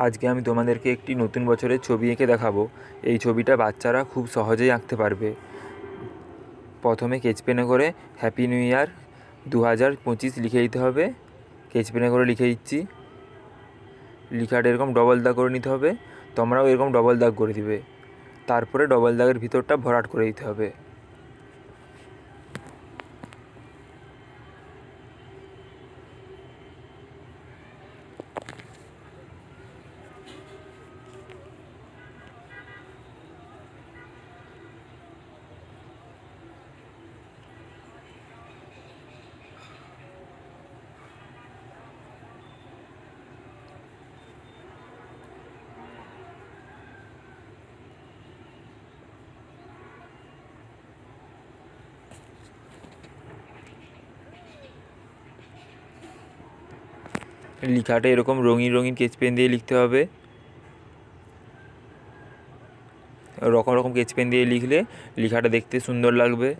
আজকে আমি তোমাদেরকে একটি নতুন বছরের ছবি এঁকে দেখাবো। এই ছবিটা বাচ্চারা খুব সহজেই আঁকতে পারবে। প্রথমে স্কেচ পেনে করে হ্যাপি নিউ ইয়ার 2025 লিখে দিতে হবে। স্কেচ পেনে করে লিখে দিচ্ছি। লিখাটা এরকম ডবল দাগ করে নিতে হবে। তোমরাও এরকম ডবল দাগ করে দিবে। তারপরে ডবল দাগের ভিতরটা ভরাট করে দিতে হবে। লেখাটা এরকম রঙিন রঙিন স্কেচ পেন দিয়ে লিখতে হবে। রকম রকম স্কেচ পেন দিয়ে লিখলে লেখাটা দেখতে সুন্দর লাগবে।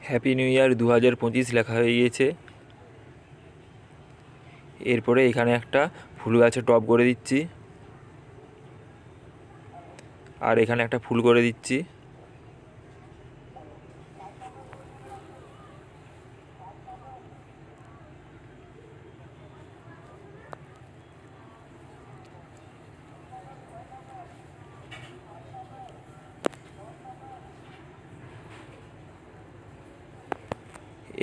হ্যাপি নিউ ইয়ার 2025 লেখা হয়ে গিয়েছে। এরপরে এখানে একটা ফুল গাছের টব করে দিচ্ছি, আর এখানে একটা ফুল করে দিচ্ছি।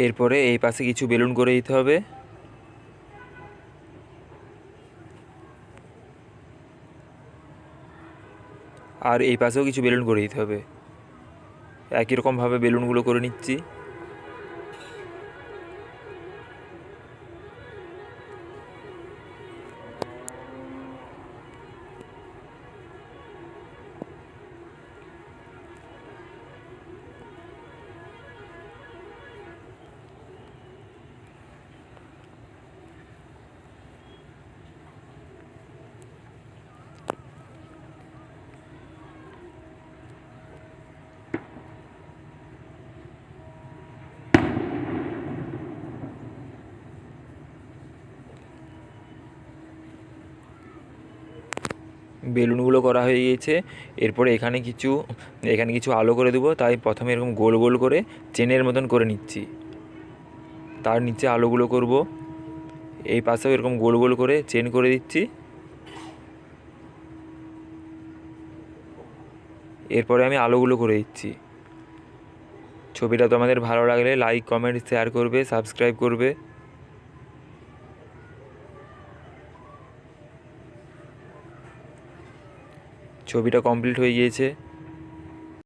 এরপরে এই পাশে কিছু বেলুন করে দিতে হবে, আর এই পাশেও কিছু বেলুন করে দিতে হবে। একই রকমভাবে বেলুনগুলো করে নিচ্ছি। বেলুনগুলো করা হয়ে গিয়েছে। এরপরে এখানে কিছু আলো করে দেবো, তাই প্রথমে এরকম গোল গোল করে চেনের মতন করে নিচ্ছি। তার নিচে আলোগুলো করব। এই পাশেও এরকম গোল গোল করে চেন করে দিচ্ছি। এরপরে আমি আলোগুলো করে দিচ্ছি। ছবিটা তোমাদের ভালো লাগলে লাইক, কমেন্ট, শেয়ার করবে, সাবস্ক্রাইব করবে। ছবিটা কমপ্লিট হয়ে গিয়েছে।